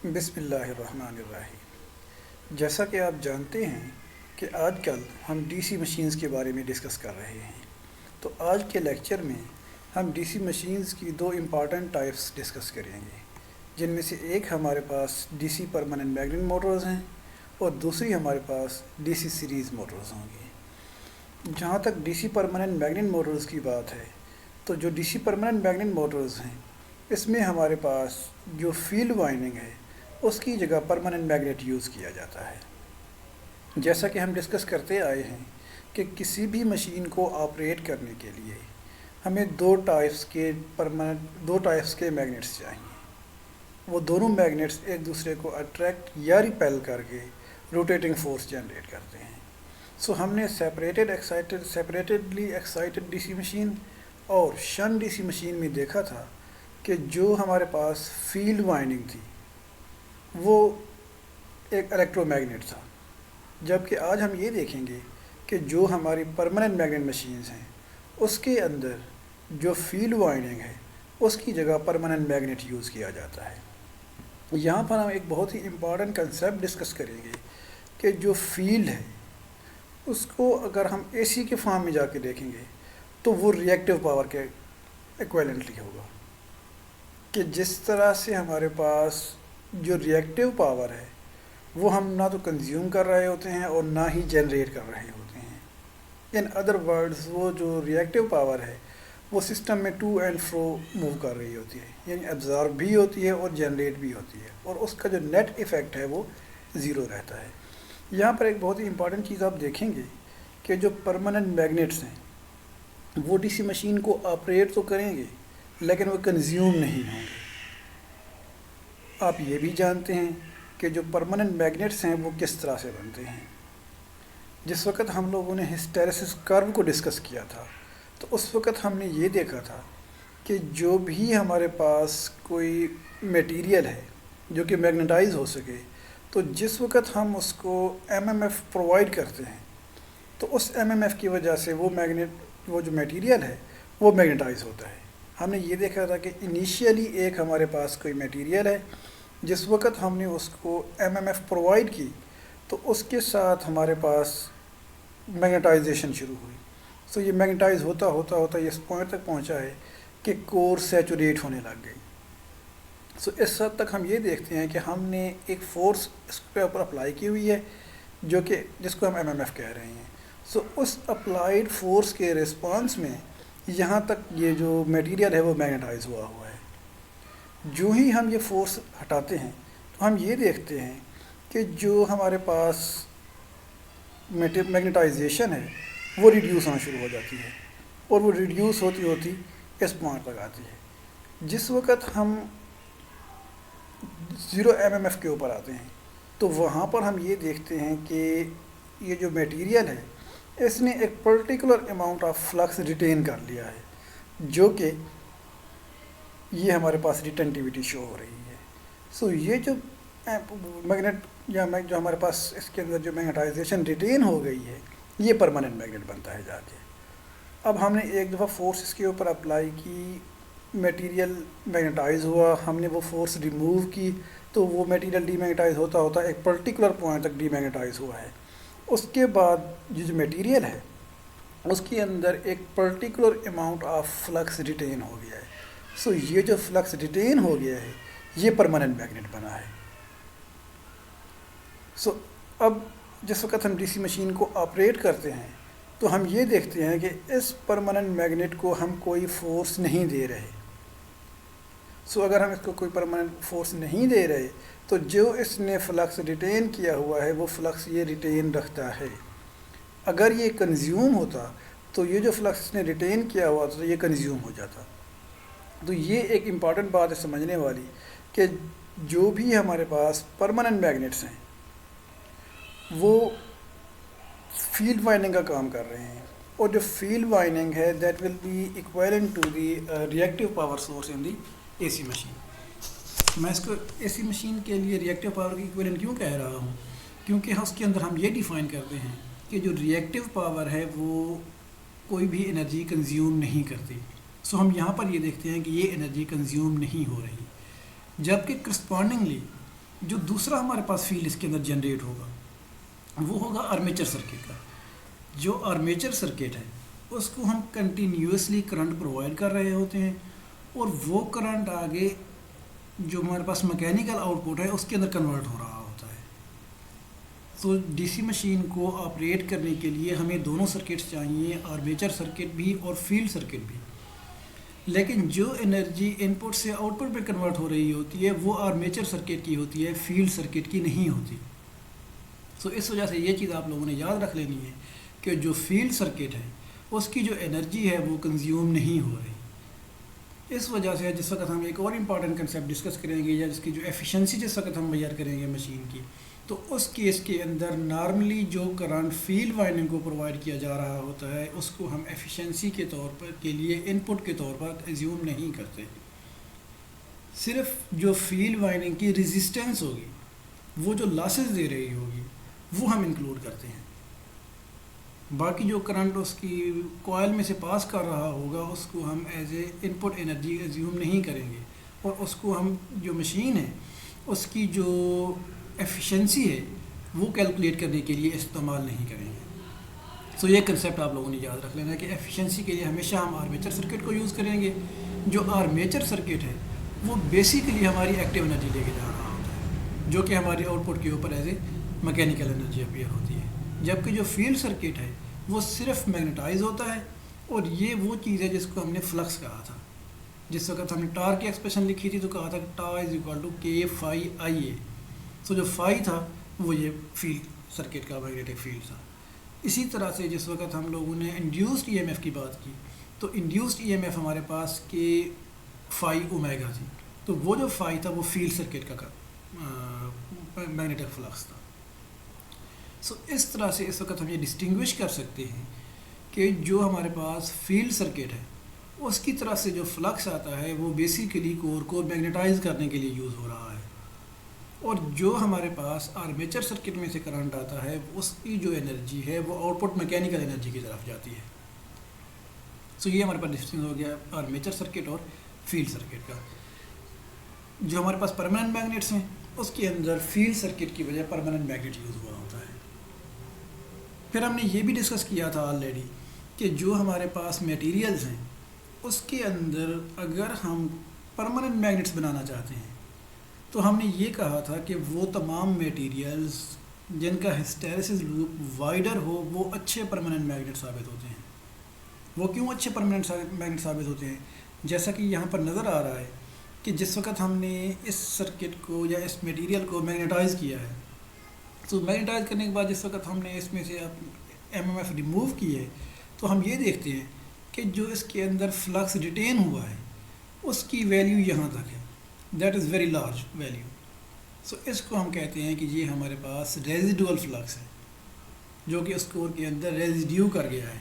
بسم اللہ الرحمن الرحیم۔ جیسا کہ آپ جانتے ہیں کہ آج کل ہم ڈی سی مشینز کے بارے میں ڈسکس کر رہے ہیں، تو آج کے لیکچر میں ہم ڈی سی مشینز کی دو امپارٹنٹ ٹائپس ڈسکس کریں گے، جن میں سے ایک ہمارے پاس D C permanent magnet motors ہیں اور دوسری ہمارے پاس ڈی سی سیریز موٹرز ہوں گی۔ جہاں تک D C permanent magnet motors کی بات ہے تو جو D C permanent magnet motors ہیں اس میں ہمارے پاس جو فیلڈ وائنڈنگ ہے اس کی جگہ پرماننٹ میگنیٹ یوز کیا جاتا ہے۔ جیسا کہ ہم ڈسکس کرتے آئے ہیں کہ کسی بھی مشین کو آپریٹ کرنے کے لیے ہمیں دو ٹائپس کے میگنیٹس چاہیے۔ وہ دونوں میگنیٹس ایک دوسرے کو اٹریکٹ یا ریپیل کر کے روٹیٹنگ فورس جنریٹ کرتے ہیں۔ سو ہم نے سیپریٹڈلی ایکسائٹڈ ڈی سی مشین اور شنٹ ڈی سی مشین میں دیکھا تھا کہ جو ہمارے پاس فیلڈ وائنڈنگ تھی وہ ایک الیکٹرو میگنیٹ تھا، جبکہ آج ہم یہ دیکھیں گے کہ جو ہماری پرماننٹ میگنیٹ مشینز ہیں اس کے اندر جو فیلڈ وائنڈنگ ہے اس کی جگہ پرماننٹ میگنیٹ یوز کیا جاتا ہے۔ یہاں پر ہم ایک بہت ہی امپارٹنٹ کنسیپٹ ڈسکس کریں گے کہ جو فیلڈ ہے اس کو اگر ہم اے سی کے فارم میں جا کے دیکھیں گے تو وہ ری ایکٹیو پاور کے ایکویلنٹلی ہوگا، کہ جس طرح سے ہمارے پاس جو ری ایکٹیو پاور ہے وہ ہم نہ تو کنزیوم کر رہے ہوتے ہیں اور نہ ہی جنریٹ کر رہے ہوتے ہیں۔ ان ادر ورڈز وہ جو ری ایکٹیو پاور ہے وہ سسٹم میں ٹو اینڈ فرو موو کر رہی ہوتی ہے، یعنی ایبزارب بھی ہوتی ہے اور جنریٹ بھی ہوتی ہے، اور اس کا جو نیٹ ایفیکٹ ہے وہ زیرو رہتا ہے۔ یہاں پر ایک بہت ہی امپارٹنٹ چیز آپ دیکھیں گے کہ جو پرماننٹ میگنیٹس ہیں وہ ڈی سی مشین کو آپریٹ تو کریں گے لیکن وہ کنزیوم نہیں ہوں گے۔ آپ یہ بھی جانتے ہیں کہ جو پرماننٹ میگنیٹس ہیں وہ کس طرح سے بنتے ہیں۔ جس وقت ہم لوگوں نے ہسٹیریسس کرو کو ڈسکس کیا تھا تو اس وقت ہم نے یہ دیکھا تھا کہ جو بھی ہمارے پاس کوئی میٹیریل ہے جو کہ میگنیٹائز ہو سکے تو جس وقت ہم اس کو ایم ایم ایف پرووائڈ کرتے ہیں تو اس ایم ایم ایف کی وجہ سے وہ جو میٹیریل ہے وہ میگنیٹائز ہوتا ہے۔ ہم نے یہ دیکھا تھا کہ انیشیلی ایک ہمارے پاس کوئی میٹیریل ہے، جس وقت ہم نے اس کو ایم ایم ایف پرووائڈ کی تو اس کے ساتھ ہمارے پاس میگنیٹائزیشن شروع ہوئی۔ سو یہ میگنیٹائز ہوتا ہوتا ہوتا یہ اس پوائنٹ تک پہنچا ہے کہ کور سیچوریٹ ہونے لگ گئی۔ سو اس حد تک ہم یہ دیکھتے ہیں کہ ہم نے ایک فورس اس کے اوپر اپلائی کی ہوئی ہے جو کہ جس کو ہم ایم ایم ایف کہہ رہے ہیں۔ سو اس اپلائیڈ فورس کے رسپانس میں یہاں تک یہ جو میٹیریل ہے وہ میگنیٹائز ہوا ہے۔ جو ہی ہم یہ فورس ہٹاتے ہیں تو ہم یہ دیکھتے ہیں کہ جو ہمارے پاس میگنیٹائزیشن ہے وہ ریڈیوس ہونا شروع ہو جاتی ہے، اور وہ ریڈیوس ہوتی ہوتی اس پوائنٹ تک آتی ہے۔ جس وقت ہم 0 ایم ایم ایف کے اوپر آتے ہیں تو وہاں پر ہم یہ دیکھتے ہیں کہ یہ جو میٹیریل ہے اس نے ایک پرٹیکولر اماؤنٹ آف فلکس ریٹین کر لیا ہے، جو کہ یہ ہمارے پاس ریٹینٹیوٹی شو ہو رہی ہے۔ سو یہ جو میگنیٹ یا جو ہمارے پاس اس کے اندر جو میگنیٹائزیشن ریٹین ہو گئی ہے یہ پرماننٹ میگنیٹ بنتا ہے جا کے۔ اب ہم نے ایک دفعہ فورس اس کے اوپر اپلائی کی، میٹیریل میگنیٹائز ہوا، ہم نے وہ فورس ریموو کی تو وہ میٹیریل ڈی میگنیٹائز ہوتا ہوتا ایک پرٹیکولر پوائنٹ تک ڈی میگنیٹائز ہوا ہے۔ اس کے بعد یہ جو میٹیریل ہے اس کے اندر ایک پرٹیکولر اماؤنٹ آف فلکس ریٹین ہو گیا ہے۔ سو یہ جو فلکس ریٹین ہو گیا ہے یہ پرماننٹ میگنیٹ بنا ہے۔ سو اب جس وقت ہم ڈی سی مشین کو آپریٹ کرتے ہیں تو ہم یہ دیکھتے ہیں کہ اس پرماننٹ میگنیٹ کو ہم کوئی فورس نہیں دے رہے۔ سو اگر ہم اس کو کوئی پرماننٹ فورس نہیں دے رہے تو جو اس نے فلکس ریٹین کیا ہوا ہے وہ فلکس یہ ریٹین رکھتا ہے۔ اگر یہ کنزیوم ہوتا تو یہ جو فلکس نے ریٹین کیا ہوا تو یہ کنزیوم ہو جاتا۔ تو یہ ایک امپارٹنٹ بات ہے سمجھنے والی کہ جو بھی ہمارے پاس پرماننٹ میگنیٹس ہیں وہ فیلڈ وائنڈنگ کا کام کر رہے ہیں، اور جو فیلڈ وائنڈنگ ہے that will be equivalent to the reactive power source in the A C machine. میں اس کو اے سی مشین کے لیے ری ایکٹیو پاور کی ایکویلنٹ کیوں کہہ رہا ہوں؟ کیونکہ اس کے اندر ہم یہ ڈیفائن کرتے ہیں کہ جو ری ایکٹیو پاور ہے وہ کوئی بھی انرجی کنزیوم نہیں کرتی۔ سو ہم یہاں پر یہ دیکھتے ہیں کہ یہ انرجی کنزیوم نہیں ہو رہی، جبکہ کرسپونڈنگلی جو دوسرا ہمارے پاس فیلڈ اس کے اندر جنریٹ ہوگا وہ ہوگا آرمیچر سرکٹ کا. جو آرمیچر سرکٹ ہے اس کو ہم کنٹینیوسلی کرنٹ پرووائڈ کر رہے ہوتے ہیں اور وہ کرنٹ آگے جو ہمارے پاس مکینیکل آؤٹ پٹ ہے اس کے اندر کنورٹ ہو رہا ہوتا ہے. تو ڈی سی مشین کو آپریٹ کرنے کے لیے ہمیں دونوں سرکٹس چاہیے, آرمیچر سرکٹ بھی اور فیلڈ سرکٹ بھی. لیکن جو انرجی ان پٹ سے آؤٹ پٹ پہ کنورٹ ہو رہی ہوتی ہے وہ آرمیچر سرکٹ کی ہوتی ہے, فیلڈ سرکٹ کی نہیں ہوتی. تو اس وجہ سے یہ چیز آپ لوگوں نے یاد رکھ لینی ہے کہ جو فیلڈ سرکٹ ہے اس کی جو انرجی ہے وہ کنزیوم نہیں ہو رہی. اس وجہ سے جس وقت ہم ایک اور امپارٹنٹ کنسیپٹ ڈسکس کریں گے یا جس کی جو ایفیشنسی جس وقت ہم میئر کریں گے مشین کی, تو اس کیس کے اندر نارملی جو کرنٹ فیلڈ وائنڈنگ کو پرووائڈ کیا جا رہا ہوتا ہے اس کو ہم ایفیشنسی کے طور پر کے لیے ان پٹ کے طور پر ایزیوم نہیں کرتے. صرف جو فیلڈ وائنڈنگ کی ریزسٹنس ہوگی, وہ جو لاسز دے رہی ہوگی, وہ ہم انکلوڈ کرتے ہیں. باقی جو کرنٹ اس کی کوائل میں سے پاس کر رہا ہوگا اس کو ہم as a in put energy assume نہیں کریں گے, اور اس کو ہم جو مشین ہے اس کی جو ایفیشنسی ہے وہ کیلکولیٹ کرنے کے لیے استعمال نہیں کریں گے. سو یہ کنسیپٹ آپ لوگوں نے یاد رکھ لینا ہے کہ ایفیشنسی کے لیے ہمیشہ ہم آرمیچر سرکٹ کو یوز کریں گے. جو آرمیچر سرکٹ ہے وہ بیسیکلی ہماری ایکٹیو انرجی لے کے جا رہا ہوتا ہے جو کہ ہماری آؤٹ پٹ کے اوپر as a mechanical energy appear ہوتی ہے. جبکہ جو فیلڈ سرکٹ ہے وہ صرف میگنیٹائز ہوتا ہے, اور یہ وہ چیز ہے جس کو ہم نے فلکس کہا تھا. جس وقت ہم نے ٹار کی ایکسپریشن لکھی تھی تو کہا تھا کہ tar is equal to K five آئی اے. سو جو فائی تھا وہ یہ فیلڈ سرکٹ کا میگنیٹک فیلڈ تھا. اسی طرح سے جس وقت ہم لوگوں نے انڈیوسڈ ای ایم ایف کی بات کی تو انڈیوسڈ ای ایم ایف ہمارے پاس کے فائی اومیگا تھی, تو وہ جو فائی تھا وہ فیلڈ سرکٹ کا میگنیٹک فلکس تھا. سو اس طرح سے اس وقت ہم یہ ڈسٹنگوش کر سکتے ہیں کہ جو ہمارے پاس فیلڈ سرکٹ ہے اس کی طرف سے جو فلکس آتا ہے وہ بیسیکلی کور کو میگنیٹائز کرنے کے لیے یوز ہو رہا ہے, اور جو ہمارے پاس آرمیچر سرکٹ میں سے کرنٹ آتا ہے اس کی جو انرجی ہے وہ آؤٹ پٹ میکینیکل انرجی کی طرف جاتی ہے. سو یہ ہمارے پاس ڈسٹنگ ہو گیا آرمیچر سرکٹ اور فیلڈ سرکٹ کا. جو ہمارے پاس پرماننٹ میگنیٹس ہیں اس کے اندر فیلڈ سرکٹ کی وجہ پرماننٹ میگنیٹ یوز ہوا ہوتا ہے. پھر ہم نے یہ بھی ڈسکس کیا تھا آلریڈی کہ جو ہمارے پاس میٹیریلز ہیں اس کے اندر اگر ہم پرماننٹ میگنیٹس بنانا چاہتے ہیں تو ہم نے یہ کہا تھا کہ وہ تمام میٹیریلز جن کا ہسٹیریسس لوپ وائڈر ہو وہ اچھے پرماننٹ میگنیٹ ثابت ہوتے ہیں. وہ کیوں اچھے پرماننٹ میگنیٹ ثابت ہوتے ہیں؟ جیسا کہ یہاں پر نظر آ رہا ہے کہ جس وقت ہم نے اس سرکٹ کو یا اس میٹیریل کو میگنیٹائز کیا ہے, تو میگنیٹائز کرنے کے بعد جس وقت ہم نے اس میں سے ایم ایم ایف ریموو کی ہے تو ہم یہ دیکھتے ہیں کہ جو اس کے اندر فلکس ریٹین ہوا ہے اس کی ویلیو یہاں تک ہے, that is very large value. So اس کو ہم کہتے ہیں کہ یہ ہمارے پاس ریزیڈول فلکس ہے جو کہ اس کور کے اندر ریزیڈیو کر گیا ہے.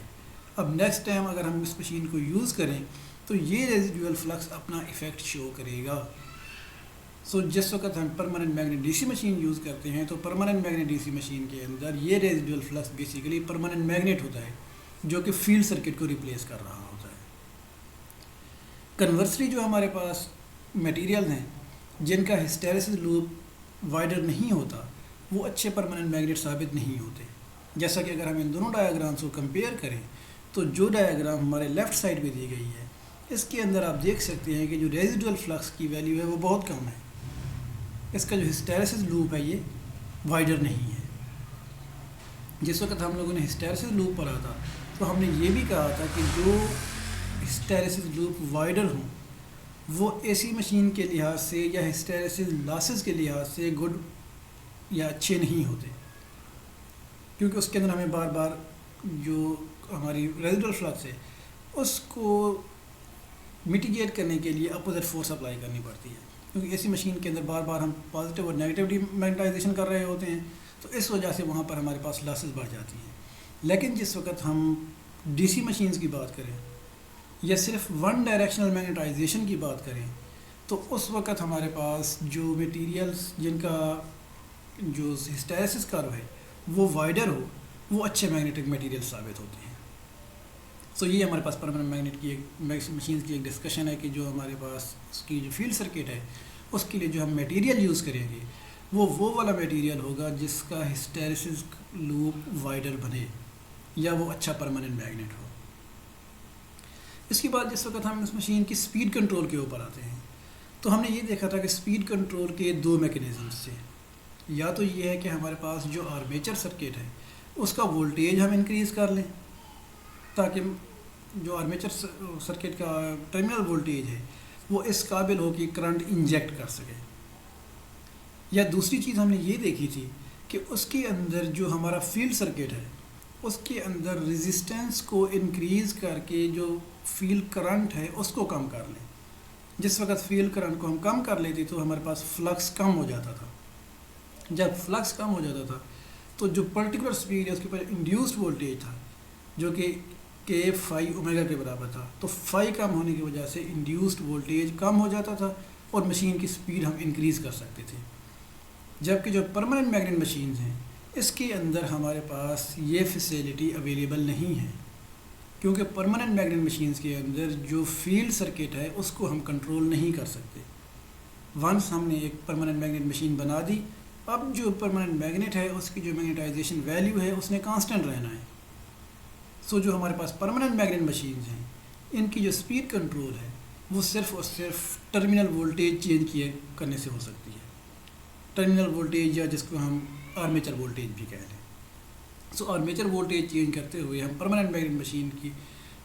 اب نیکسٹ ٹائم اگر ہم اس مشین کو یوز کریں تو یہ ریزیڈیول فلکس اپنا ایفیکٹ شو کرے گا. سو جس وقت ہم permanent magnet D C machine use کرتے ہیں تو permanent magnet D C machine کے اندر یہ residual flux basically permanent magnet ہوتا ہے جو کہ فیلڈ سرکٹ کو ریپلیس کر رہا ہوتا ہے. کنورسلی جو ہمارے پاس میٹیریل ہیں جن کا ہسٹیریسس لوپ وائڈر نہیں ہوتا وہ اچھے پرماننٹ میگنیٹ ثابت نہیں ہوتے. جیسا کہ اگر ہم ان دونوں ڈایاگرامس کو کمپیئر کریں تو جو ڈایاگرام ہمارے لیفٹ سائڈ پہ دی گئی ہے اس کے اندر آپ دیکھ سکتے ہیں کہ جو ریزیڈول فلکس کی ویلیو ہے وہ بہت کم ہے. اس کا جو ہسٹیریسس لوپ ہے یہ وائڈر نہیں ہے. جس وقت ہم لوگوں نے ہسٹیریسس لوپ پڑھا تھا تو ہم نے یہ بھی کہا تھا کہ جو ہسٹیریسس لوپ وائڈر ہوں وہ اے سی مشین کے لحاظ سے یا ہسٹیریسس لاسز کے لحاظ سے گڈ یا اچھے نہیں ہوتے, کیونکہ اس کے اندر ہمیں بار بار جو ہماری ریزیڈول فلکس ہے اس کو میٹیگیٹ کرنے کے لیے اپوزٹ فورس اپلائی کرنی پڑتی ہے, کیونکہ اے سی مشین کے اندر بار بار ہم پازیٹیو اور نیگیٹیو ڈی میگنیٹائزیشن کر رہے ہوتے ہیں تو اس وجہ سے وہاں پر ہمارے پاس لاسز بڑھ جاتی ہیں. لیکن جس وقت ہم ڈی سی مشینز کی بات کریں یا صرف ون ڈائریکشنل میگنیٹائزیشن کی بات کریں تو اس وقت ہمارے پاس جو میٹیریلز جن کا جو ہسٹیریسس کرو ہے وہ وائڈر ہو وہ اچھے میگنیٹک میٹیریل ثابت ہوتے ہیں. سو یہ ہمارے پاس پرماننٹ میگنیٹ کی ایک مشینز کی ایک ڈسکشن ہے کہ جو ہمارے پاس اس کی جو فیلڈ سرکٹ ہے اس کے لیے جو ہم میٹیریل یوز کریں گے وہ والا میٹیریل ہوگا جس کا ہسٹیریسس لوپ وائڈر بنے یا وہ اچھا پرماننٹ میگنیٹ ہو۔ اس کے بعد جس وقت ہم اس مشین کی سپیڈ کنٹرول کے اوپر آتے ہیں تو ہم نے یہ دیکھا تھا کہ سپیڈ کنٹرول کے دو میکینزمز تھے۔ یا تو یہ ہے کہ ہمارے پاس جو آرمیچر سرکٹ ہے اس کا وولٹیج ہم انکریز کر لیں تاکہ جو آرمیچر سرکٹ کا ٹرمینل وولٹیج ہے وہ اس قابل ہو کہ کرنٹ انجیکٹ کر سکے۔ یا دوسری چیز ہم نے یہ دیکھی تھی کہ اس کے اندر جو ہمارا فیلڈ سرکٹ ہے اس کے اندر ریزسٹنس کو انکریز کر کے جو فیلڈ کرنٹ ہے اس کو کم کر لیں۔ جس وقت فیلڈ کرنٹ کو ہم کم کر لیتے تو ہمارے پاس فلکس کم ہو جاتا تھا۔ جب فلکس کم ہو جاتا تھا تو جو پرٹیکولر سپیڈ ہے اس کے اوپر انڈیوسڈ وولٹیج تھا جو کہ کے فائی اومیگا کے برابر تھا، تو فائی کم ہونے کی وجہ سے انڈیوسڈ وولٹیج کم ہو جاتا تھا اور مشین کی سپیڈ ہم انکریز کر سکتے تھے۔ جبکہ جو پرماننٹ میگنیٹ مشینز ہیں اس کے اندر ہمارے پاس یہ فیسیلٹی اویلیبل نہیں ہے، کیونکہ پرماننٹ میگنیٹ مشینز کے اندر جو فیلڈ سرکٹ ہے اس کو ہم کنٹرول نہیں کر سکتے۔ ونس ہم نے ایک پرماننٹ میگنیٹ مشین بنا دی، اب جو پرماننٹ میگنیٹ ہے اس کی جو میگنیٹائزیشن ویلیو ہے اس نے کانسٹنٹ رہنا ہے۔ سو جو ہمارے پاس پرماننٹ میگنیٹ مشینز ہیں ان کی جو سپیڈ کنٹرول ہے وہ صرف اور صرف ٹرمینل وولٹیج چینج کرنے سے ہو سکتی ہے۔ ٹرمینل وولٹیج یا جس کو ہم آرمیچر وولٹیج بھی کہہ لیں۔ سو آرمیچر وولٹیج چینج کرتے ہوئے ہم پرماننٹ میگنیٹ مشین کی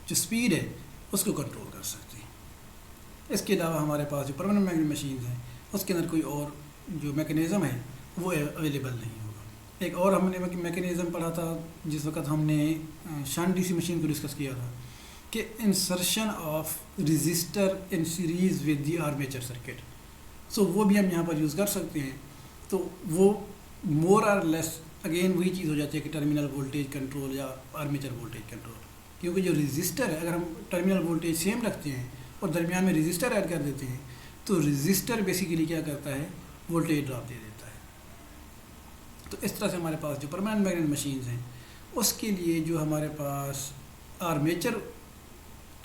جو سپیڈ ہے اس کو کنٹرول کر سکتے ہیں۔ اس کے علاوہ ہمارے پاس جو پرماننٹ میگنیٹ مشینز ہیں اس کے اندر کوئی اور جو میکینزم ہے وہ اویلیبل نہیں ہوگا۔ ایک اور ہم نے میکینزم پڑھا تھا جس وقت ہم نے شنٹ ڈی سی مشین کو ڈسکس کیا تھا کہ insertion of resistor in series with the armature circuit. So وہ بھی ہم یہاں پر یوز کر سکتے ہیں۔ تو وہ مور اور لیس اگین وہی چیز ہو جاتی ہے کہ ٹرمینل وولٹیج کنٹرول یا آرمیچر وولٹیج کنٹرول، کیونکہ جو رزسٹر ہے اگر ہم ٹرمینل وولٹیج سیم رکھتے ہیں اور درمیان میں رزسٹر ایڈ کر دیتے ہیں تو رزسٹر بیسیکلی کیا کرتا ہے، وولٹیج ڈراپ دے دیتا ہے۔ تو اس طرح سے ہمارے پاس جو پرماننٹ میگنیٹ مشینز ہیں اس کے لیے جو ہمارے پاس آرمیچر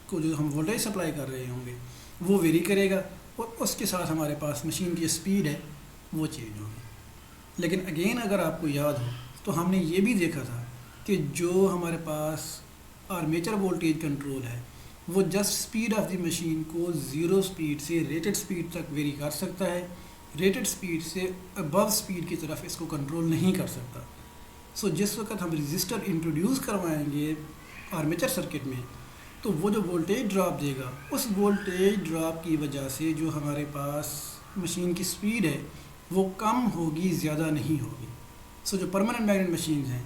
کو جو ہم وولٹیج سپلائی کر رہے ہوں گے وہ ویری کرے گا اور اس کے ساتھ ہمارے پاس مشین کی اسپیڈ ہے وہ چینج ہوگی۔ لیکن اگین اگر آپ کو یاد ہو تو ہم نے یہ بھی دیکھا تھا کہ جو ہمارے پاس آرمیچر وولٹیج کنٹرول ہے وہ just speed of the machine کو زیرو سپیڈ سے ریٹڈ سپیڈ تک ویری کر سکتا ہے، ریٹڈ سپیڈ سے ابو سپیڈ کی طرف اس کو کنٹرول نہیں کر سکتا۔ سو جس وقت ہم رزسٹر انٹروڈیوس کروائیں گے آرمیچر سرکٹ میں تو وہ جو وولٹیج ڈراپ دے گا اس وولٹیج ڈراپ کی وجہ سے جو ہمارے پاس مشین کی سپیڈ ہے وہ کم ہوگی، زیادہ نہیں ہوگی۔ سو جو پرماننٹ میگنیٹ مشینز ہیں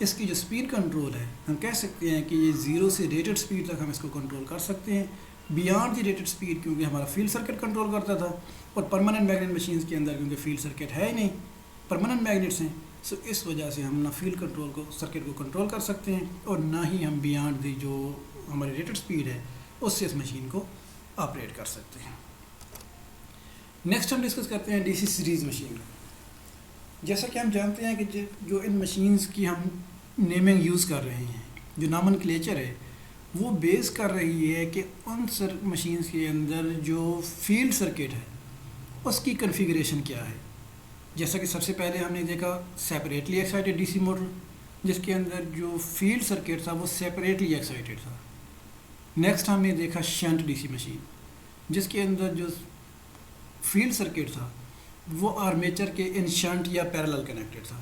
اس کی جو سپیڈ کنٹرول ہے ہم کہہ سکتے ہیں کہ یہ زیرو سے ریٹڈ سپیڈ تک ہم اس کو کنٹرول کر سکتے ہیں، بیانڈ دی ریٹڈ سپیڈ کیونکہ ہمارا فیلڈ سرکٹ کنٹرول کرتا تھا، اور پرماننٹ میگنیٹ مشینز کے اندر کیونکہ فیلڈ سرکٹ ہے ہی نہیں، پرماننٹ میگنیٹس ہیں، سو اس وجہ سے ہم نہ فیلڈ کنٹرول کو سرکٹ کو کنٹرول کر سکتے ہیں اور نہ ہی ہم بیانڈ دی جو ہماری ریٹڈ سپیڈ ہے اس سے اس مشین کو آپریٹ کر سکتے ہیں۔ نیکسٹ ہم ڈسکس کرتے ہیں ڈی سی سیریز مشین کو۔ جیسا کہ ہم جانتے ہیں کہ جو ان مشینز کی ہم نیمنگ یوز کر رہے ہیں، جو نامن کلیچر ہے وہ بیس کر رہی ہے کہ ان مشینز کے اندر جو فیلڈ سرکٹ ہے اس کی کنفیگریشن کیا ہے۔ جیسا کہ سب سے پہلے ہم نے دیکھا separately excited D C motor جس کے اندر جو فیلڈ سرکٹ تھا وہ سیپریٹلی ایکسائٹیڈ تھا۔ نیکسٹ ہم نے دیکھا شنٹ ڈی سی مشین جس کے اندر جو فیلڈ سرکٹ تھا وہ آرمیچر کے ان شنٹ یا پیرالل کنیکٹڈ تھا۔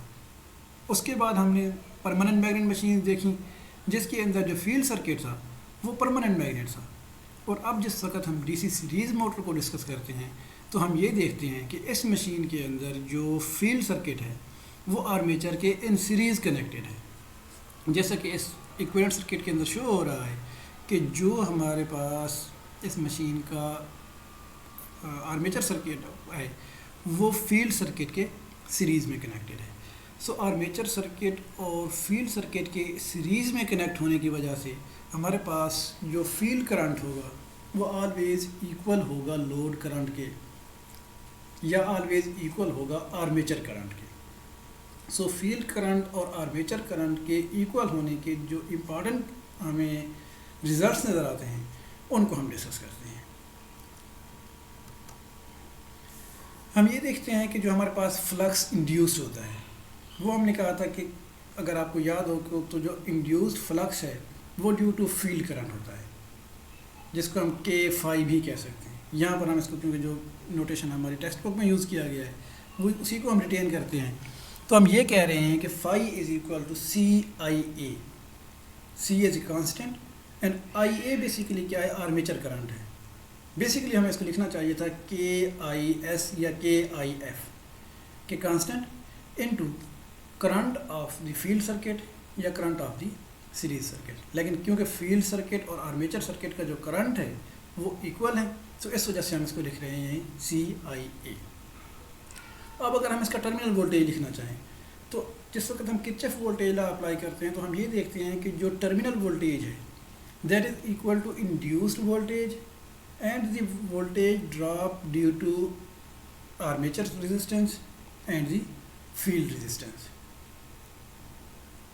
اس کے بعد ہم نے پرماننٹ میگنیٹ مشین دیکھی جس کے اندر جو فیلڈ سرکٹ تھا وہ پرماننٹ میگنیٹ تھا۔ اور اب جس وقت ہم ڈی سی سیریز موٹر کو ڈسکس کرتے ہیں تو ہم یہ دیکھتے ہیں کہ اس مشین کے اندر جو فیلڈ سرکٹ ہے وہ آرمیچر کے ان سیریز کنیکٹڈ ہے۔ جیسا کہ اس ایکویلنٹ سرکٹ کے اندر شو ہو رہا ہے کہ جو ہمارے پاس اس مشین کا آرمیچر سرکٹ ہے وہ فیلڈ سرکٹ کے سیریز میں کنیکٹڈ ہے۔ سو آرمیچر سرکٹ اور فیلڈ سرکٹ کے سیریز میں کنیکٹ ہونے کی وجہ سے ہمارے پاس جو فیلڈ کرنٹ ہوگا وہ آلویز ایکول ہوگا لوڈ کرنٹ کے یا آلویز ایکول ہوگا آرمیچر کرنٹ کے۔ سو فیلڈ کرنٹ اور آرمیچر کرنٹ کے ایکول ہونے کے جو امپارٹنٹ ہمیں ریزلٹس نظر آتے ہیں ان کو ہم ڈسکس کرتے ہیں۔ ہم یہ دیکھتے ہیں کہ جو ہمارے پاس فلکس انڈیوسڈ ہوتا ہے، وہ ہم نے کہا تھا کہ اگر آپ کو یاد ہو تو جو انڈیوسڈ فلکس ہے وہ ڈیو ٹو فیلڈ کرنٹ ہوتا ہے، جس کو ہم کے فائی بھی کہہ سکتے ہیں. یہاں پر ہم اس کو کیونکہ جو نوٹیشن ہماری ٹیکسٹ بک میں یوز کیا گیا ہے وہ اسی کو ہم ریٹین کرتے ہیں. تو ہم یہ کہہ رہے ہیں کہ phi is equal to C I A. C is a constant and I A basically کیا ہے؟ آرمیچر کرنٹ ہے. بیسیکلی ہمیں اس کو لکھنا چاہیے تھا کے آئی ایس یا کے آئی ایف کہ constant into current of the field circuit یا current of the series circuit. لیکن کیونکہ فیلڈ سرکٹ اور آرمیچر سرکٹ کا جو کرنٹ ہے وہ ایکول ہے، تو اس وجہ سے ہم اس کو لکھ رہے ہیں سی آئی اے. اب اگر ہم اس کا ٹرمینل وولٹیج لکھنا چاہیں تو جس وقت ہم کرچف وولٹیج لا اپلائی کرتے ہیں تو ہم یہ دیکھتے ہیں کہ جو ٹرمینل وولٹیج ہے that is equal to induced voltage and the voltage drop due to armature resistance and the field resistance.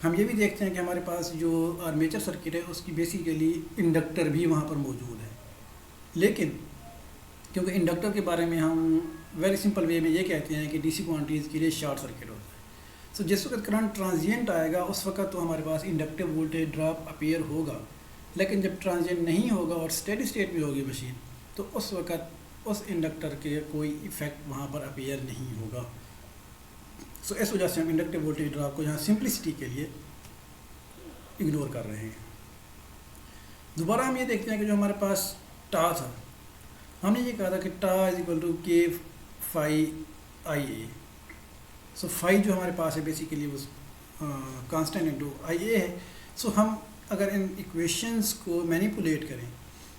ہم یہ بھی دیکھتے ہیں کہ ہمارے پاس جو آرمیچر سرکٹ ہے اس کی بیسیکلی انڈکٹر بھی وہاں پر موجود ہے، لیکن کیونکہ انڈکٹر کے بارے میں ہم ویری سمپل وے میں یہ کہتے ہیں کہ ڈی سی کوانٹیز کے لیے شارٹ سرکٹ ہوتا ہے. سو جس وقت کرنٹ ٹرانزینٹ آئے گا اس وقت تو ہمارے پاس انڈکٹیو وولٹیج ڈراپ اپیئر ہوگا، لیکن جب ٹرانزینٹ نہیں ہوگا اور اسٹیڈی اسٹیٹ میں ہوگی مشین تو اس وقت اس انڈکٹر کے کوئی ایفیکٹ وہاں پر اپیئر نہیں ہوگا. سو اس وجہ سے ہم انڈکٹیو وولٹیج ڈراپ کو یہاں سمپلسٹی کے لیے اگنور کر رہے ہیں. دوبارہ ہم یہ دیکھتے ہیں کہ جو ہمارے پاس ٹا تھا، ہم نے یہ کہا تھا کہ ٹا از equal to K five I a. So five جو ہمارے پاس ہے بیسیکلی وہ کانسٹنٹ انٹو آئی اے ہے. سو ہم اگر ان ایکویشنز کو مینیپولیٹ کریں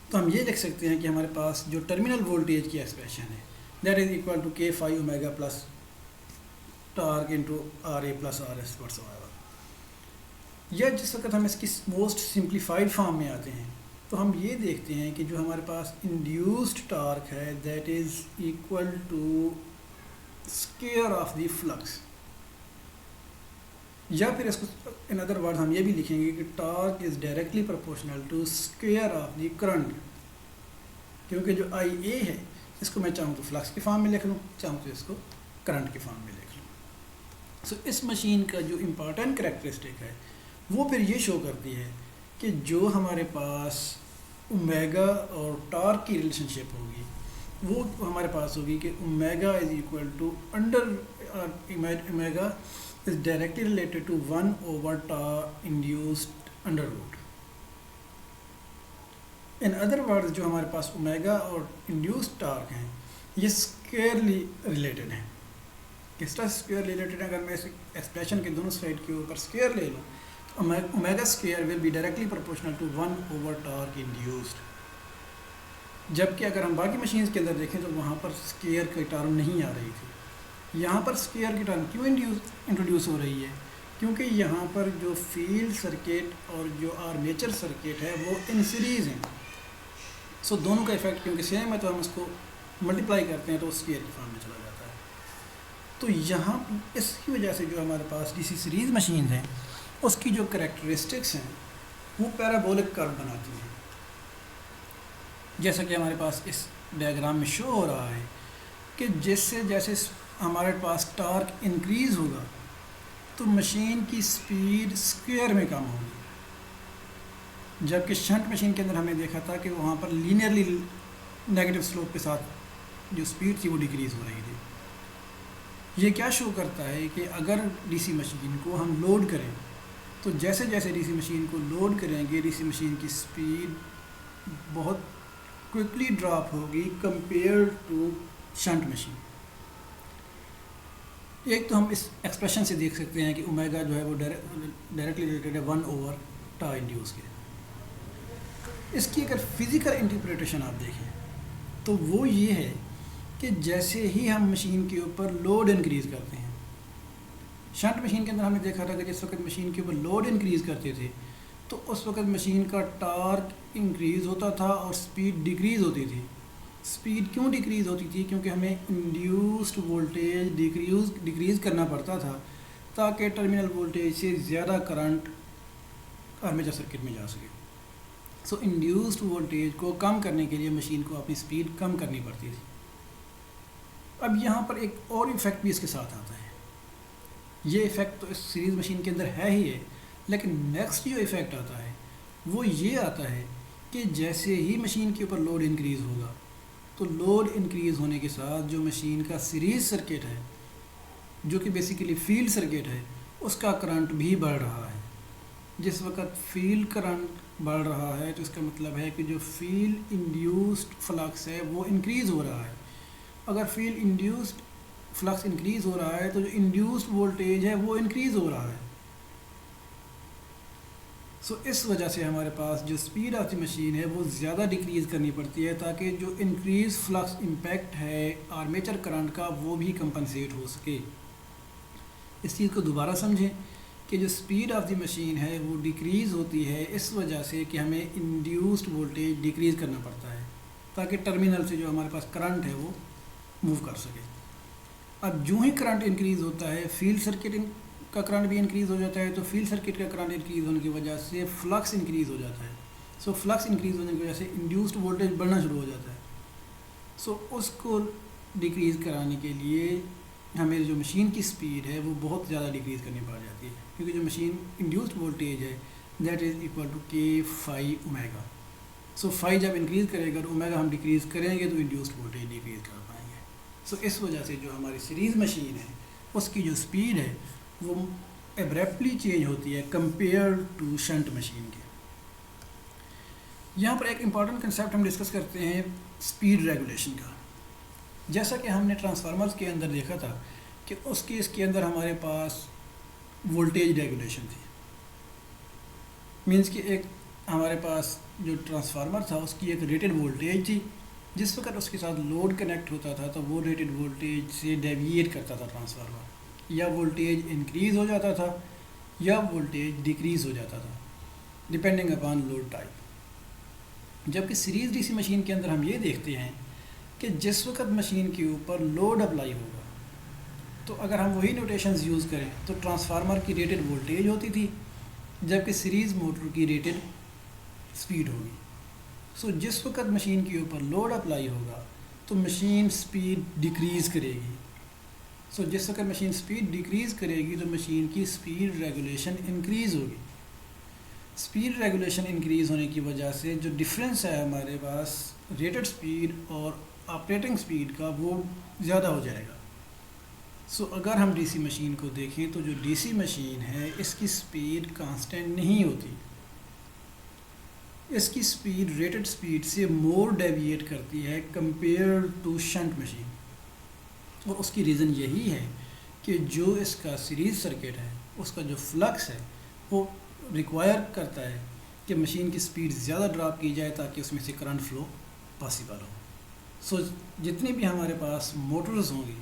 تو ہم یہ لکھ سکتے ہیں کہ ہمارے پاس جو ٹرمینل وولٹیج کی ایکسپریشن ہے that is equal to K phi omega plus torque into R A plus R S ورس آئے گا. یا جس وقت ہم اس کی موسٹ سمپلیفائڈ فارم میں آتے ہیں تو ہم یہ دیکھتے ہیں کہ جو ہمارے پاس انڈیوسڈ ٹارک ہے that is equal to square of the flux, یا پھر اس کو ان ادر ورڈ ہم یہ بھی لکھیں گے کہ torque is directly proportional to square of the current. کیونکہ جو آئی اے ہے اس کو میں چاہوں تو فلکس کی فارم میں لکھ لوں، چاہوں تو اس کو کرنٹ کی فارم میں لکھ لوں. سو اس مشین کا جو امپارٹنٹ کریکٹرسٹک ہے وہ پھر یہ شو کرتی ہے کہ جو ہمارے پاس اومیگا اور ٹارک کی ریلیشن شپ ہوگی وہ ہمارے پاس ہوگی کہ omega is equal to under omega is directly related to 1 over tau induced under root. In other words جو ہمارے پاس اومیگا اور انڈیوسڈ ٹارک ہیں یہ اسکیئرلی ریلیٹڈ ہیں. کس طرح اسکیئر ریلیٹڈ ہے؟ اگر میں اس ایکسپریشن کے دونوں سائڈ کے اوپر اسکیئر لے لوں omega square will be directly proportional to 1 over torque induced. جبکہ اگر ہم باقی مشینز کے اندر دیکھیں تو وہاں پر اسکیئر کی ٹرم نہیں آ رہی تھی. یہاں پر اسکیئر کی ٹرم کیوں انٹروڈیوس ہو رہی ہے؟ کیونکہ یہاں پر جو فیلڈ سرکٹ اور جو آرمیچر سرکٹ ہے وہ ان سیریز ہیں. سو دونوں کا ایفیکٹ کیونکہ سیم ہے تو ہم اس کو ملٹیپلائی کرتے ہیں تو اسکیئر کی فارم میں چلا جاتا ہے. تو یہاں اس کی وجہ سے جو ہمارے پاس ڈی سی سیریز مشینز ہیں اس کی جو کریکٹرسٹکس ہیں وہ پیرابولک کرو بناتی ہیں، جیسا کہ ہمارے پاس اس ڈائیگرام میں شو ہو رہا ہے کہ جیسے ہمارے پاس ٹارک انکریز ہوگا تو مشین کی سپیڈ اسکوئر میں کم ہوگی، جبکہ شنٹ مشین کے اندر ہم نے دیکھا تھا کہ وہاں پر لینئرلی نیگیٹو سلوپ کے ساتھ جو سپیڈ تھی وہ ڈیکریز ہو رہی تھی. یہ کیا شو کرتا ہے کہ اگر ڈی سی مشین کو ہم لوڈ کریں تو جیسے جیسے ڈی سی مشین کو لوڈ کریں گے ڈی سی مشین کی سپیڈ بہت کوئکلی ڈراپ ہوگی کمپیئر ٹو شنٹ مشین. ایک تو ہم اس ایکسپریشن سے دیکھ سکتے ہیں کہ اومیگا جو ہے وہ ڈائریکٹلی ریلیٹڈ ہے 1 over ٹا انڈیوس کے. اس کی اگر فزیکل انٹرپریٹیشن آپ دیکھیں تو وہ یہ ہے کہ جیسے ہی ہم مشین کے اوپر لوڈ انکریز کرتے ہیں، شنٹ مشین کے اندر ہم نے دیکھا تھا کہ جس وقت مشین کے اوپر لوڈ انکریز کرتے تھے تو اس وقت مشین کا ٹارک انکریز ہوتا تھا اور سپیڈ ڈیکریز ہوتی تھی. سپیڈ کیوں ڈیکریز ہوتی تھی؟ کیونکہ ہمیں انڈیوسڈ وولٹیج ڈیکریز کرنا پڑتا تھا تاکہ ٹرمینل وولٹیج سے زیادہ کرنٹ آرمیچر سرکٹ میں جا سکے. سو انڈیوسڈ وولٹیج کو کم کرنے کے لیے مشین کو اپنی سپیڈ کم کرنی پڑتی تھی. اب یہاں پر ایک اور ایفیکٹ بھی اس کے ساتھ آتا ہے. یہ ایفیکٹ تو اس سیریز مشین کے اندر ہے ہی ہے، لیکن نیکسٹ جو ایفیکٹ آتا ہے وہ یہ آتا ہے کہ جیسے ہی مشین کے اوپر لوڈ انکریز ہوگا تو لوڈ انکریز ہونے کے ساتھ جو مشین کا سیریز سرکٹ ہے جو کہ بیسیکلی فیلڈ سرکٹ ہے اس کا کرنٹ بھی بڑھ رہا ہے. جس وقت فیلڈ کرنٹ بڑھ رہا ہے تو اس کا مطلب ہے کہ جو فیلڈ انڈیوسڈ فلکس ہے وہ انکریز ہو رہا ہے. اگر فیلڈ انڈیوسڈ فلکس انکریز ہو رہا ہے تو جو انڈیوسڈ وولٹیج ہے وہ انکریز ہو رہا ہے. اس وجہ سے ہمارے پاس جو اسپیڈ آف دی مشین ہے وہ زیادہ ڈیکریز کرنی پڑتی ہے تاکہ جو انکریز فلکس امپیکٹ ہے آرمیچر کرنٹ کا وہ بھی کمپنسیٹ ہو سکے. اس چیز کو دوبارہ سمجھیں کہ جو اسپیڈ آف دی مشین ہے وہ ڈیکریز ہوتی ہے اس وجہ سے کہ ہمیں انڈیوسڈ وولٹیج ڈیکریز کرنا پڑتا ہے تاکہ ٹرمینل سے جو ہمارے پاس کرنٹ ہے وہ موو کر سکے. اب جو ہی کرنٹ انکریز ہوتا ہے فیلڈ سرکٹ کا کرنٹ بھی انکریز ہو جاتا ہے تو فیلڈ سرکٹ کا کرنٹ انکریز ہونے کی وجہ سے فلکس انکریز ہو جاتا ہے. فلکس انکریز ہونے کی وجہ سے انڈیوسڈ وولٹیج بڑھنا شروع ہو جاتا ہے. اس کو ڈیکریز کرانے کے لیے ہمیں جو مشین کی سپیڈ ہے وہ بہت زیادہ ڈیکریز کرنی پڑ جاتی ہے کیونکہ جو مشین انڈیوسڈ وولٹیج ہے that is equal to K phi omega. Five جب انکریز کرے گا تو اومیگا ہم ڈیکریز کریں گے تو انڈیوسڈ وولٹیج ڈیکریز کر پائیں گے. اس وجہ سے جو ہماری سیریز مشین ہے اس کی جو سپیڈ ہے وہ ایبریپٹلی چینج ہوتی ہے کمپیئر ٹو شنٹ مشین کے. یہاں پر ایک امپورٹنٹ کنسیپٹ ہم ڈسکس کرتے ہیں سپیڈ ریگولیشن کا. جیسا کہ ہم نے ٹرانسفارمرز کے اندر دیکھا تھا کہ اس کیس کے اندر ہمارے پاس وولٹیج ریگولیشن تھی. مینس کہ ایک ہمارے پاس جو ٹرانسفارمر تھا اس کی ایک ریٹڈ وولٹیج تھی. جس وقت اس کے ساتھ لوڈ کنیکٹ ہوتا تھا تو وہ ریٹڈ وولٹیج سے ڈیویٹ کرتا تھا ٹرانسفارمر. یا وولٹیج انکریز ہو جاتا تھا یا وولٹیج ڈیکریز ہو جاتا تھا ڈپینڈنگ اپان لوڈ ٹائپ. جبکہ سیریز ڈی سی مشین کے اندر ہم یہ دیکھتے ہیں کہ جس وقت مشین کے اوپر لوڈ اپلائی ہوگا تو اگر ہم وہی نوٹیشنز یوز کریں تو ٹرانسفارمر کی ریٹڈ وولٹیج ہوتی تھی جبکہ سیریز موٹر کی ریٹڈ سپیڈ ہوگی. جس وقت مشین کے اوپر لوڈ اپلائی ہوگا تو مشین سپیڈ ڈیکریز کرے گی. جس وقت مشین سپیڈ ڈیکریز کرے گی تو مشین کی سپیڈ ریگولیشن انکریز ہوگی. سپیڈ ریگولیشن انکریز ہونے کی وجہ سے جو ڈفرینس ہے ہمارے پاس ریٹڈ سپیڈ اور آپریٹنگ سپیڈ کا وہ زیادہ ہو جائے گا. اگر ہم ڈی سی مشین کو دیکھیں تو جو ڈی سی مشین ہے اس کی سپیڈ کانسٹنٹ نہیں ہوتی. اس کی سپیڈ ریٹڈ سپیڈ سے مور ڈیویٹ کرتی ہے کمپیئر ٹو شنٹ مشین. اور اس کی ریزن یہی ہے کہ جو اس کا سیریز سرکٹ ہے اس کا جو فلکس ہے وہ ریکوائر کرتا ہے کہ مشین کی سپیڈ زیادہ ڈراپ کی جائے تاکہ اس میں سے کرنٹ فلو پاسبل ہو. جتنی بھی ہمارے پاس موٹرز ہوں گی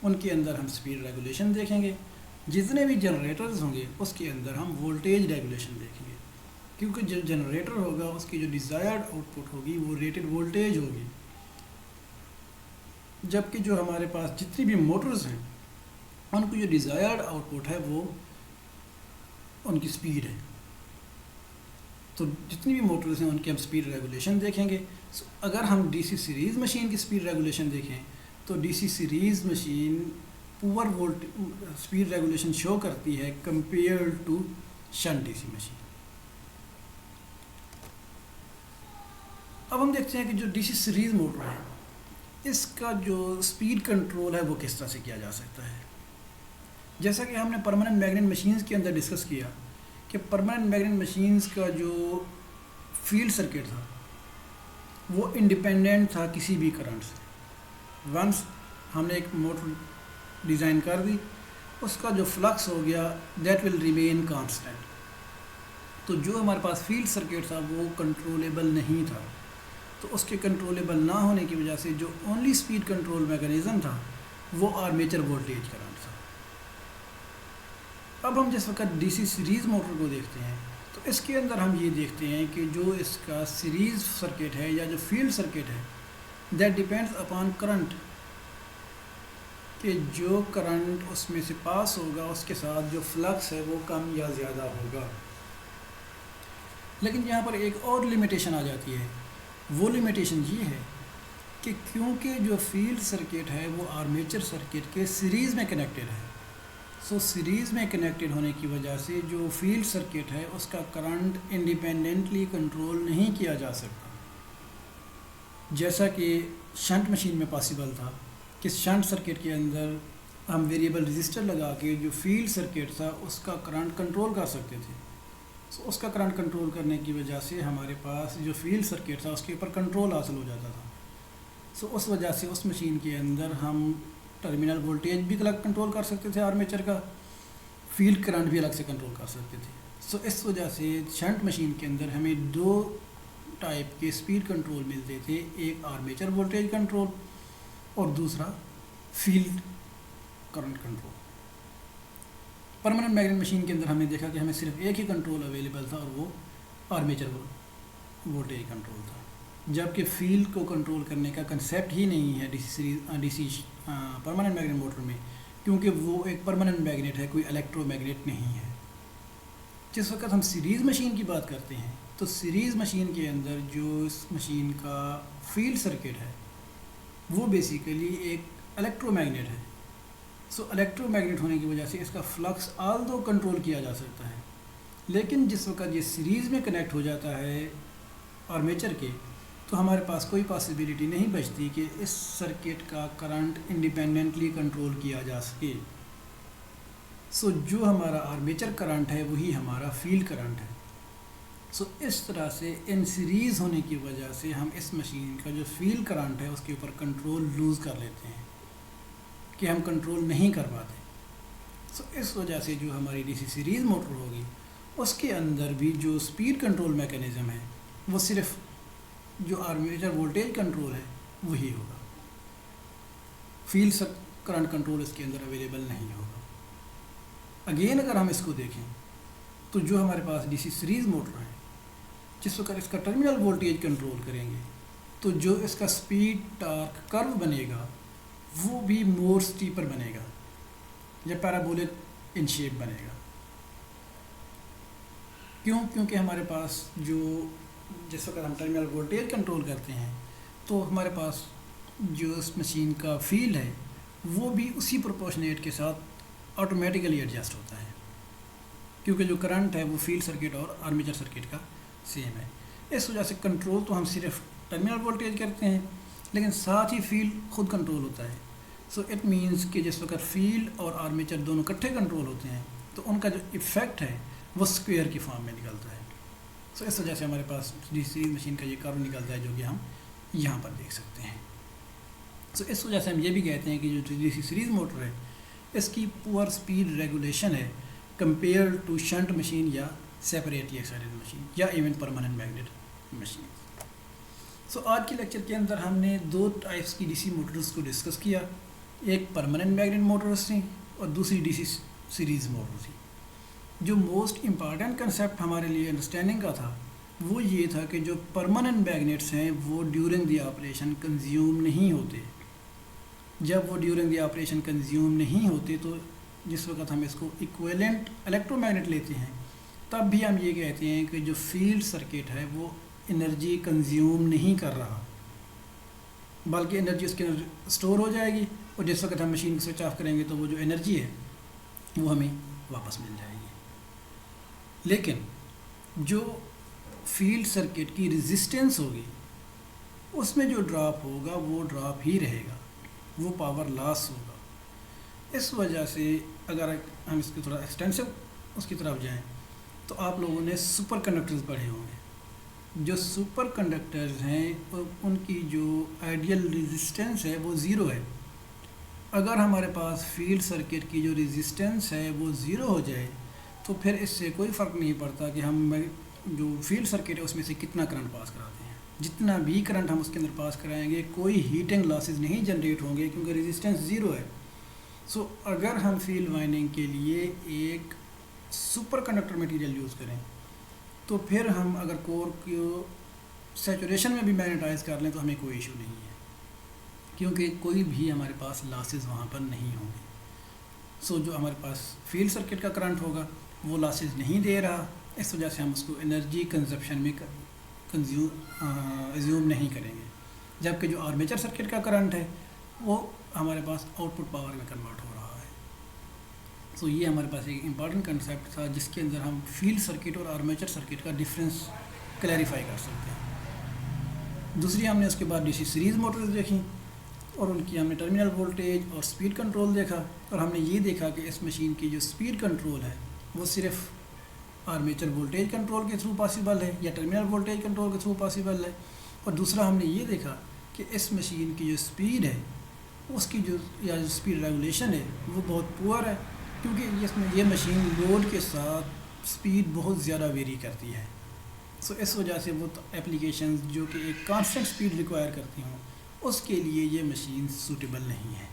ان کے اندر ہم سپیڈ ریگولیشن دیکھیں گے. جتنے بھی جنریٹرز ہوں گے اس کے اندر ہم وولٹیج ریگولیشن دیکھیں گے کیونکہ جو جنریٹر ہوگا اس کی جو ڈیزائرڈ آؤٹ پٹ ہوگی وہ ریٹڈ وولٹیج ہوگی. جبکہ جو ہمارے پاس جتنی بھی موٹرز ہیں ان کو جو ڈیزائرڈ آؤٹ پٹ ہے وہ ان کی سپیڈ ہے. تو جتنی بھی موٹرز ہیں ان کی ہم سپیڈ ریگولیشن دیکھیں گے. اگر ہم ڈی سی سیریز مشین کی سپیڈ ریگولیشن دیکھیں تو D C series machine poor speed regulation show کرتی ہے compare to shunt D C machine. اب ہم دیکھتے ہیں کہ جو ڈی سی سیریز موٹر ہے اس کا جو سپیڈ کنٹرول ہے وہ کس طرح سے کیا جا سکتا ہے. جیسا کہ ہم نے پرماننٹ میگنیٹ مشینز کے اندر ڈسکس کیا کہ پرماننٹ میگنیٹ مشینز کا جو فیلڈ سرکٹ تھا وہ انڈیپینڈنٹ تھا کسی بھی کرنٹ سے. ونس ہم نے ایک موٹر ڈیزائن کر دی اس کا جو فلکس ہو گیا دیٹ ول ریمین کانسٹنٹ. تو جو ہمارے پاس فیلڈ سرکٹ تھا وہ کنٹرولیبل نہیں تھا. تو اس کے کنٹرولیبل نہ ہونے کی وجہ سے جو اونلی سپیڈ کنٹرول میکانزم تھا وہ آرمیچر وولٹیج کرنٹ تھا. اب ہم جس وقت ڈی سی سیریز موٹر کو دیکھتے ہیں تو اس کے اندر ہم یہ دیکھتے ہیں کہ جو اس کا سیریز سرکٹ ہے یا جو فیلڈ سرکٹ ہے دیٹ ڈیپینڈس اپان کرنٹ کہ جو کرنٹ اس میں سے پاس ہوگا اس کے ساتھ جو فلکس ہے وہ کم یا زیادہ ہوگا. لیکن یہاں پر ایک اور لمیٹیشن آ جاتی ہے. وہ لمیٹیشن یہ ہے کہ کیونکہ جو فیلڈ سرکٹ ہے وہ آرمیچر سرکٹ کے سیریز میں کنیکٹڈ ہے، سو سیریز میں کنیکٹڈ ہونے کی وجہ سے جو فیلڈ سرکٹ ہے اس کا کرنٹ انڈیپینڈنٹلی کنٹرول نہیں کیا جا سکتا، جیسا کہ شنٹ مشین میں پاسبل تھا کہ شنٹ سرکٹ کے اندر ہم ویریبل رجسٹر لگا کے جو فیلڈ سرکٹ تھا اس کا کرنٹ کنٹرول کر سکتے تھے. سو اس کا کرنٹ کنٹرول کرنے کی وجہ سے ہمارے پاس جو فیلڈ سرکٹ تھا اس کے اوپر کنٹرول حاصل ہو جاتا تھا. سو اس وجہ سے اس مشین کے اندر ہم ٹرمینل وولٹیج بھی الگ کنٹرول کر سکتے تھے، آرمیچر کا فیلڈ کرنٹ بھی الگ سے کنٹرول کر سکتے تھے. سو اس وجہ سے شنٹ مشین کے اندر ہمیں دو ٹائپ کے اسپیڈ کنٹرول ملتے تھے، ایک آرمیچر وولٹیج کنٹرول اور دوسرا field current control. Permanent magnet machine کے اندر ہم نے دیکھا کہ ہمیں صرف ایک ہی کنٹرول اویلیبل تھا اور وہ آرمیچر وولٹیج کنٹرول تھا، جبکہ فیلڈ کو کنٹرول کرنے کا کنسیپٹ ہی نہیں ہے D C permanent magnet motor میں، کیونکہ وہ ایک پرماننٹ میگنیٹ ہے، کوئی الیکٹرو میگنیٹ نہیں ہے. جس وقت ہم سیریز مشین کی بات کرتے ہیں تو سیریز مشین کے اندر جو اس مشین کا فیلڈ سرکٹ ہے وہ بیسیکلی ایک الیکٹرو میگنیٹ ہے. سو الیکٹرو میگنیٹ ہونے کی وجہ سے اس کا فلکس آل دو کنٹرول کیا جا سکتا ہے، لیکن جس وقت یہ سیریز میں کنیکٹ ہو جاتا ہے آرمیچر کے تو ہمارے پاس کوئی پاسبلٹی نہیں بچتی کہ اس سرکٹ کا کرنٹ انڈیپینڈنٹلی کنٹرول کیا جا سکے. سو جو ہمارا آرمیچر کرنٹ ہے وہی ہمارا فیلڈ کرنٹ ہے. سو اس طرح سے ان سیریز ہونے کی وجہ سے ہم اس مشین کا جو فیلڈ کرنٹ ہے اس کے اوپر کنٹرول لوز کر لیتے ہیں کہ ہم کنٹرول نہیں کر پاتے. سو اس وجہ سے جو ہماری ڈی سی سیریز موٹر ہوگی اس کے اندر بھی جو اسپیڈ کنٹرول میکانزم ہے وہ صرف جو آرمیچر وولٹیج کنٹرول ہے وہی ہوگا، فیلڈ کرنٹ کنٹرول اس کے اندر اویلیبل نہیں ہوگا. اگین اگر ہم اس کو دیکھیں تو جو ہمارے پاس ڈی سی سیریز موٹر ہے جس وقت اس کا ٹرمینل وولٹیج کنٹرول کریں گے تو جو اس کا اسپیڈ ٹارک کرو بنے گا وہ بھی مور اسٹیپر بنے گا یا پیرابولک ان شیپ بنے گا. کیونکہ ہمارے پاس جو جس وقت ہم ٹرمینل وولٹیج کنٹرول کرتے ہیں تو ہمارے پاس جو اس مشین کا فیلڈ ہے وہ بھی اسی پروپورشنیٹ کے ساتھ آٹومیٹیکلی ایڈجسٹ ہوتا ہے، کیونکہ جو کرنٹ ہے وہ فیلڈ سرکٹ اور آرمیچر سرکٹ کا سیم ہے. اس وجہ سے کنٹرول تو ہم صرف ٹرمینل وولٹیج کرتے ہیں لیکن ساتھ ہی فیلڈ خود کنٹرول ہوتا ہے. سو اٹ مینس کہ جس وقت فیلڈ اور آرمیچر دونوں اکٹھے کنٹرول ہوتے ہیں تو ان کا جو ایفیکٹ ہے وہ اسکوئر کی فارم میں نکلتا ہے. سو اس وجہ سے ہمارے پاس ڈی سی مشین کا یہ کرو نکلتا ہے جو کہ ہم یہاں پر دیکھ سکتے ہیں. سو اس وجہ سے ہم یہ بھی کہتے ہیں کہ جو ڈی سی سیریز موٹر ہے اس کی پور اسپیڈ ریگولیشن ہے کمپیئر ٹو شنٹ مشین یا سیپریٹلی ایکسائٹڈ مشین یا ایون پرماننٹ میگنیٹ مشین. سو آج کے لیکچر کے اندر ہم نے دو ٹائپس کی ڈی سی موٹرز کو ڈسکس کیا، ایک پرماننٹ میگنیٹ موٹرز تھیں اور دوسری ڈی سی سیریز موٹر تھی. جو موسٹ امپارٹنٹ کنسیپٹ ہمارے لیے انڈرسٹینڈنگ کا تھا وہ یہ تھا کہ جو پرماننٹ میگنیٹس ہیں وہ ڈیورنگ دی آپریشن کنزیوم نہیں ہوتے. جب وہ ڈیورنگ دی آپریشن کنزیوم نہیں ہوتے تو جس وقت ہم اس کو ایکویلنٹ الیکٹرو میگنیٹ لیتے ہیں تب بھی ہم یہ کہتے ہیں کہ جو فیلڈ سرکٹ ہے وہ انرجی کنزیوم نہیں کر رہا بلکہ انرجی اس کے اندر اسٹور ہو جائے گی اور جس وقت ہم مشین کو سوئچ آف کریں گے تو وہ جو انرجی ہے وہ ہمیں واپس مل جائے گی. لیکن جو فیلڈ سرکٹ کی ریزسٹنس ہوگی اس میں جو ڈراپ ہوگا وہ ڈراپ ہی رہے گا، وہ پاور لاس ہوگا. اس وجہ سے اگر ہم اس کی تھوڑا ایکسٹینسو اس کی طرف جائیں تو آپ لوگوں نے سپر کنڈکٹرز پڑھے ہوں گے. جو سپر کنڈکٹرز ہیں ان کی جو آئیڈیل ریزسٹنس ہے وہ زیرو ہے. اگر ہمارے پاس فیلڈ سرکٹ کی جو ریزسٹنس ہے وہ زیرو ہو جائے تو پھر اس سے کوئی فرق نہیں پڑتا کہ ہم جو فیلڈ سرکٹ ہے اس میں سے کتنا کرنٹ پاس کراتے ہیں. جتنا بھی کرنٹ ہم اس کے اندر پاس کرائیں گے کوئی ہیٹنگ لاسز نہیں جنریٹ ہوں گے کیونکہ ریزسٹنس زیرو ہے. سو اگر ہم فیلڈ وائنڈنگ کے لیے ایک سپر کنڈکٹر مٹیریل یوز کریں تو پھر ہم اگر کور کو سیچوریشن میں بھی میگنیٹائز کر لیں تو ہمیں کوئی ایشو نہیں ہے کیونکہ کوئی بھی ہمارے پاس لاسز وہاں پر نہیں ہوں گے. سو جو ہمارے پاس فیلڈ سرکٹ کا کرنٹ ہوگا وہ لاسز نہیں دے رہا، اس وجہ سے ہم اس کو انرجی کنزپشن میں ایزیوم نہیں کریں گے. جبکہ جو آرمیچر سرکٹ کا کرنٹ ہے وہ ہمارے پاس آؤٹ پٹ پاور میں کنورٹ ہو رہا ہے. سو یہ ہمارے پاس ایک امپارٹنٹ کنسیپٹ تھا جس کے اندر ہم فیلڈ سرکٹ اور آرمیچر سرکٹ کا ڈفرینس کلیریفائی کر سکتے ہیں. دوسری ہم نے اس کے بعد ڈی سی سیریز موٹرز دیکھیں اور ان کی ہم نے ٹرمینل وولٹیج اور سپیڈ کنٹرول دیکھا, اور ہم نے یہ دیکھا کہ اس مشین کی جو سپیڈ کنٹرول ہے وہ صرف آرمیچر وولٹیج کنٹرول کے تھرو پاسبل ہے یا ٹرمینل وولٹیج کنٹرول کے تھرو پاسبل ہے. اور دوسرا ہم نے یہ دیکھا کہ اس مشین کی جو سپیڈ ہے اس کی جو سپیڈ ریگولیشن ہے وہ بہت پور ہے, کیونکہ اس میں یہ مشین لوڈ کے ساتھ سپیڈ بہت زیادہ ویری کرتی ہے. سو اس وجہ سے وہ اپلیکیشنز جو کہ ایک کانسٹنٹ سپیڈ ریکوائر کرتی ہوں اس کے لیے یہ مشین سوٹیبل نہیں ہے.